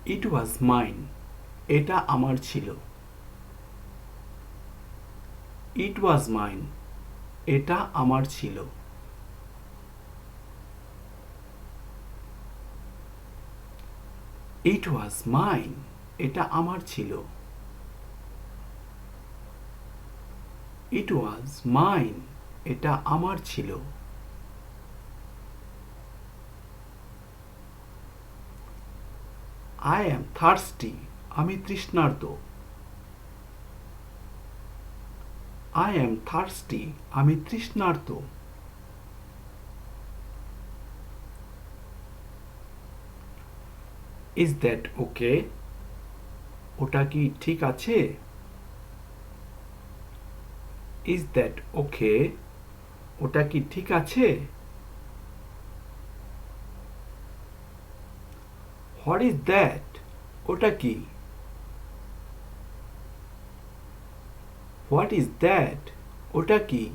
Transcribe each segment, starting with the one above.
It was mine, এটা আমার ছিল। ইট ওয়াজ মাইন, এটা আমার ছিল। ইট ওয়াজ মাইন, এটা আমার ছিল। ইট ওয়াজ মাইন, এটা আমার ছিল। আই অ্যাম থার্স্টি, আমি তৃষ্ণার্ত। আই অ্যাম থার্স্টি, আমি তৃষ্ণার্ত। ইজ দ্যাট ওকে, ওটা কি ঠিক আছে? ইজ দ্যাট ওকে, ওটা কি ঠিক আছে? হোয়াট ইজ দ্যাট, ওটা কি? হোয়াট ইজ দ্যাট, ওটা কি?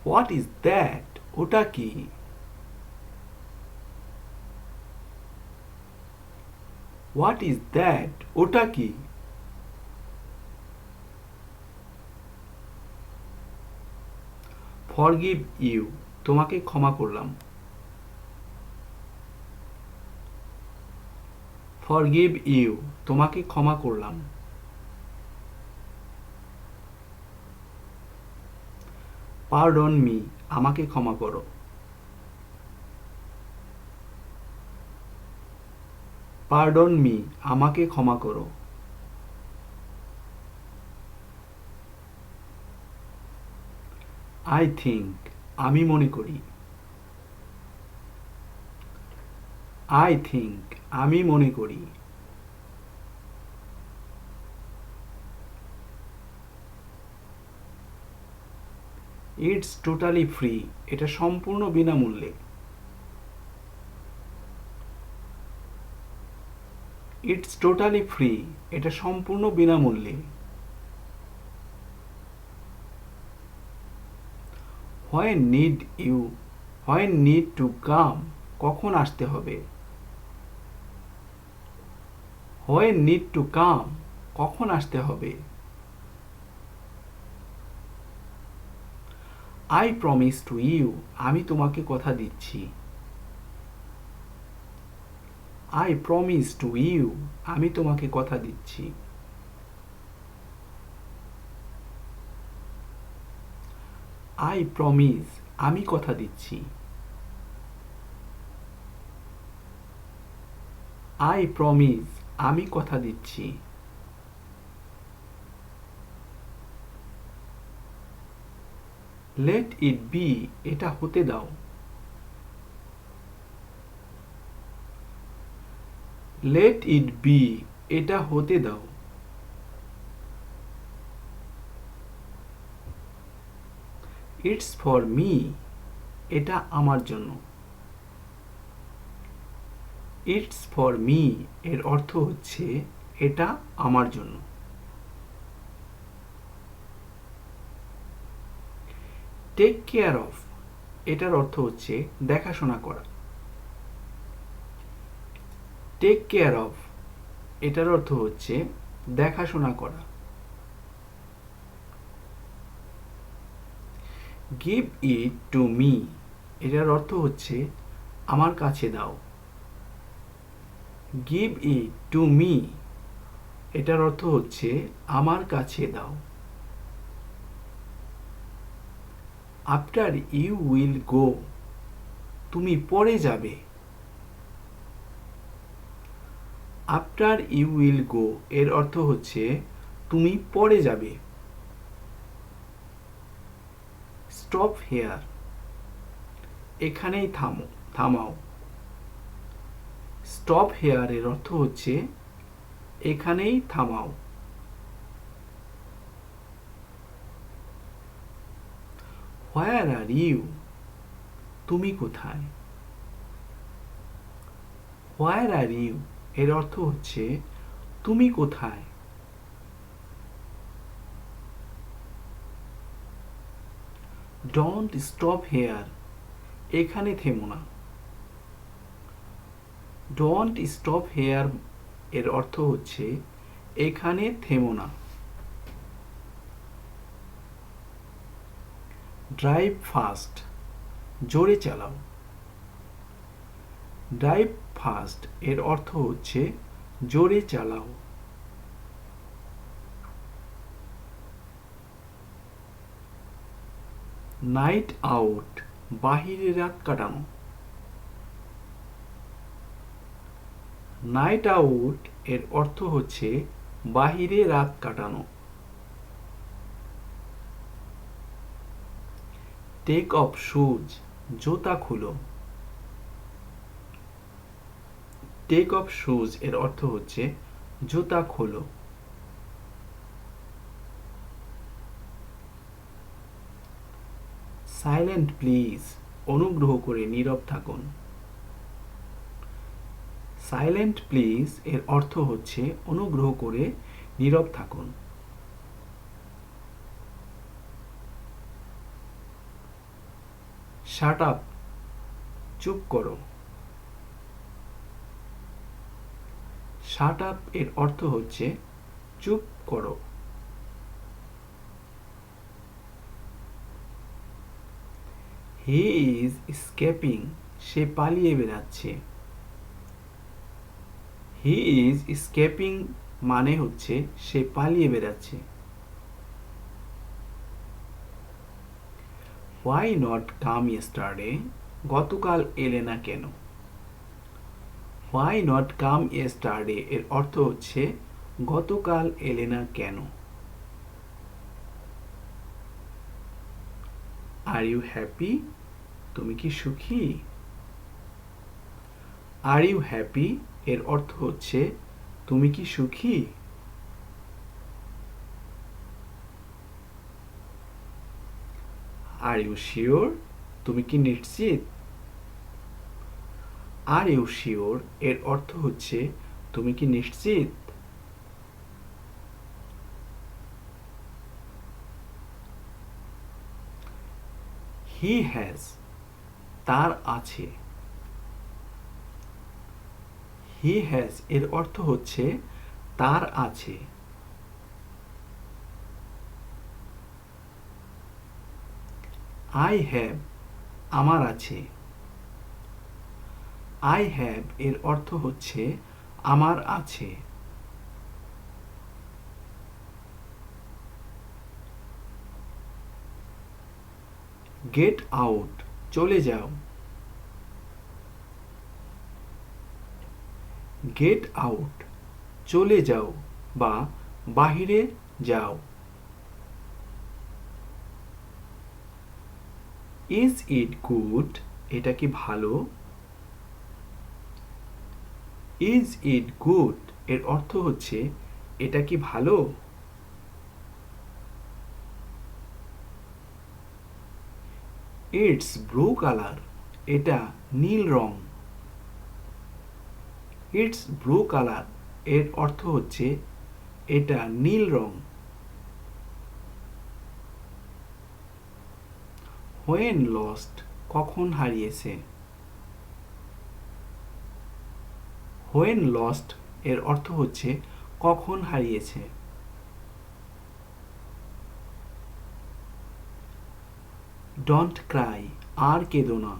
হোয়াট ইজ দ্যাট, ওটা কি? হোয়াট ইজ দ্যাট, ওটা কি? ফরগিভ ইউ, তোমাকে ক্ষমা করলাম। ফরগিভ ইউ, তোমাকে ক্ষমা করলাম। পারডন মি, আমাকে ক্ষমা করো। পারডন মি, আমাকে ক্ষমা করো। আই থিঙ্ক, আমি মনে করি। আই থিঙ্ক, আমি মনে করি। ইটস টোটালি ফ্রি, এটা সম্পূর্ণ বিনামূল্যে। ইটস টোটালি ফ্রি, এটা সম্পূর্ণ বিনামূল্যে। When need you, when need to come, কখন আসতে হবে? হোয়েন নিড টু কাম, কখন আসতে হবে? আই প্রমিস টু ইউ, আমি তোমাকে কথা দিচ্ছি। আই প্রমিস টু ইউ, আমি তোমাকে কথা দিচ্ছি। আই প্রমিস, আমি কথা দিচ্ছি। আই প্রমিস, আমি কথা দিচ্ছি। লেট ইট বি, এটা হতে দাও। লেট ইট বি, এটা হতে দাও। ইটস ফর মি, এটা আমার জন্য। ইটস ফর মি, এর অর্থ হচ্ছে এটা আমার জন্য। টেক কেয়ার অফ, এটার অর্থ হচ্ছে দেখাশোনা করা। টেক কেয়ার অফ, এটার অর্থ হচ্ছে দেখাশোনা করা। গিভ ইট টু মি, এটার অর্থ হচ্ছে আমার কাছে দাও। গিভ ইট টু মি, এটার অর্থ হচ্ছে আমার কাছে দাও। আফটার ইউ উইল গো, তুমি পরে যাবে। আফটার ইউ উইল গো, এর অর্থ হচ্ছে তুমি পরে যাবে। স্টপ হেয়ার, এখানেই থামাও। স্টপ হেয়ার এর অর্থ হচ্ছে এখানেই থামাও। হোয়ার আর ইউ, তুমি কোথায়? হোয়ার আর ইউ, এর অর্থ হচ্ছে তুমি কোথায়? ডোন্ট স্টপ হেয়ার, এখানে থেমো না। ডোন্ট স্টপ হেয়ার এর অর্থ হচ্ছে এখানে থেমো না। ড্রাইভ ফাস্ট, জোরে চালাও। ড্রাইভ ফাস্ট এর অর্থ হচ্ছে জোরে চালাও। নাইট আউট, বাহিরে রাত কাটানো। নাইট আউট এর অর্থ হচ্ছে বাহিরে রাত কাটানো। টেক অফ শুজ, জুতা খুলো। টেক অফ শুজ এর অর্থ হচ্ছে জুতা খোলো। সাইলেন্ট প্লিজ, অনুগ্রহ করে নীরব থাকুন। সাইলেন্ট প্লিজ এর অর্থ হচ্ছে অনুগ্রহ করে নীরব থাকুন। শাট আপ, চুপ করো। শাট আপ এর অর্থ হচ্ছে চুপ করো। হি ইজ স্কেপিং, সে পালিয়ে বেড়াচ্ছে। হি ইজ স্কেপিং মানে হচ্ছে সে পালিয়ে বেড়াচ্ছে। হোয়াই নট কাম ইয়েস্টারডে, গতকাল এলে না কেন। হোয়াই নট কাম ইয়েস্টারডে এর অর্থ হচ্ছে গতকাল এলে না কেন। আর ইউ হ্যাপি, তুমি কি সুখী। আর ইউ হ্যাপি এর অর্থ হচ্ছে তুমি কি সুখী। আর ইউ শিওর, তুমি কি নিশ্চিত। আর ইউ শিওর এর অর্থ হচ্ছে তুমি কি নিশ্চিত। হি হ্যাজ, তার আছে। হি হ্যাজ এর অর্থ হচ্ছে তার আছে। আই হ্যাভ, আমার আছে। আই হ্যাভ এর অর্থ হচ্ছে আমার আছে। গেট আউট, চলে যাও। গেট আউট, চলে যাও বা বাহিরে যাও। ইজ ইট গুড, এটা কি ভালো। ইজ ইট গুড এর অর্থ হচ্ছে এটা কি ভালো। ইটস ব্লু কালার, এটা নীল রং। ইটস ব্লু কালার এর অর্থ হচ্ছে এটা নীল রং। হোয়েন লস্ট, কখন হারিয়েছে। হোয়েন লস্ট এর অর্থ হচ্ছে কখন হারিয়েছে। ডোন্ট ক্রাই, আর কেঁদো না।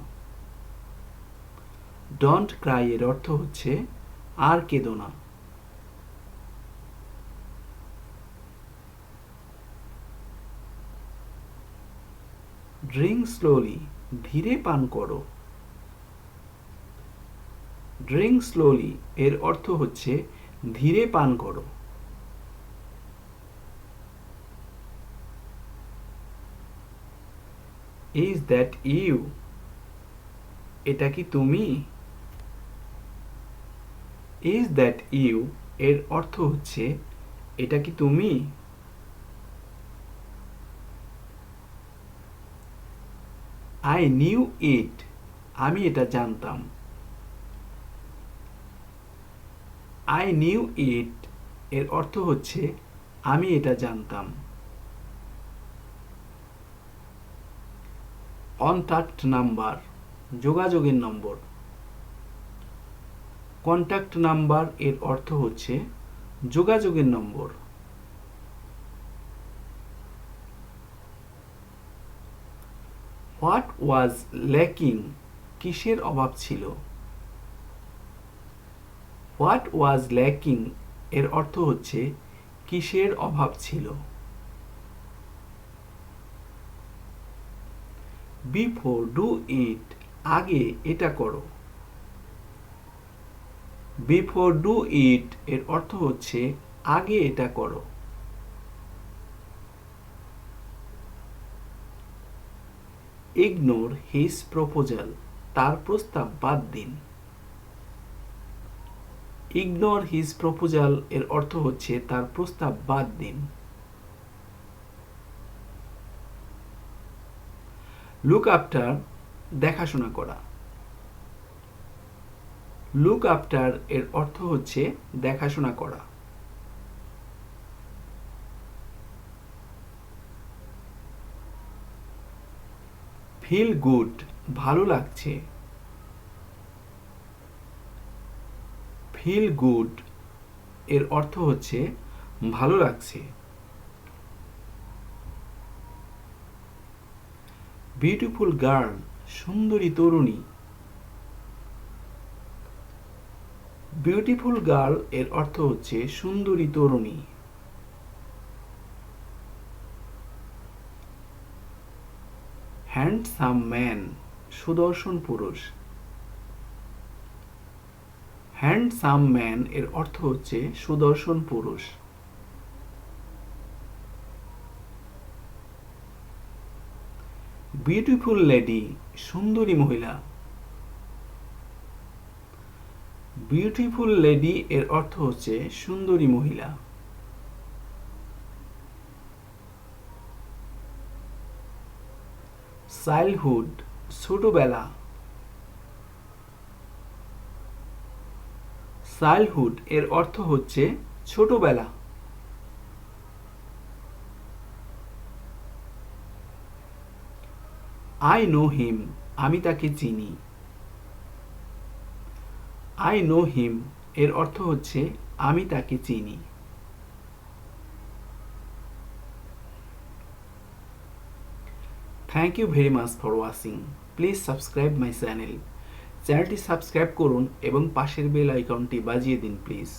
ডোন্ট ক্রাই এর অর্থ হচ্ছে আর কেঁদো না। ড্রিঙ্ক স্লোলি, ধীরে পান করো। ড্রিঙ্ক স্লোলি এর অর্থ হচ্ছে ধীরে পান করো। ইজ দ্যাট ইউ, এটা কি তুমি। ইজ দ্যাট ইউ এর অর্থ হচ্ছে এটা কি তুমি। আই নিউ ইট, আমি এটা জানতাম। আই নিউ ইট এর অর্থ হচ্ছে আমি এটা জানতাম। কন্ট্যাক্ট নাম্বার, যোগাযোগের নম্বর। কন্ট্যাক্ট নাম্বার এর অর্থ হচ্ছে যোগাযোগের নম্বর। হোয়াট ওয়াজ ল্যাকিং, কিসের অভাব ছিল? হোয়াট ওয়াজ ল্যাকিং এর অর্থ হচ্ছে কিসের অভাব ছিল। বিফোর ডু ইট, আগে এটা করো। বিফোর ডু ইট এর অর্থ হচ্ছে আগে এটা করো। ইগনোর হিজ প্রপোজাল, তার প্রস্তাব বাদ দিন। ইগনোর হিজ প্রপোজাল এর অর্থ হচ্ছে তার প্রস্তাব বাদ দিন। লুক আফটার, দেখাশোনা করা। লুক আফটার এর অর্থ হচ্ছে দেখাশোনা করা। ফিল গুড, ভালো লাগছে। ফিল গুড এর অর্থ হচ্ছে ভালো লাগছে। বিউটিফুল গার্ল, সুন্দরী তরুণী। বিউটিফুল গার্ল এর অর্থ হচ্ছে সুন্দরী তরুণী। হ্যান্ডসাম ম্যান, সুদর্শন পুরুষ। হ্যান্ডসাম ম্যান এর অর্থ হচ্ছে সুদর্শন পুরুষ। বিউটিফুল লেডি, সুন্দরী মহিলা। বিউটিফুল লেডি এর অর্থ হচ্ছে সুন্দরী মহিলা। চাইল্ডহুড, ছোটবেলা। চাইল্ডহুড এর অর্থ হচ্ছে ছোটবেলা। আই নো হিম, আমি তাকে চিনি। আই নো হিম এর অর্থ হচ্ছে আমি তাকে চিনি। Thank you very much for watching. Please subscribe my channel. চ্যানেলটি সাবস্ক্রাইব করুন এবং পাশের বেল আইকনটি বাজিয়ে দিন প্লিজ।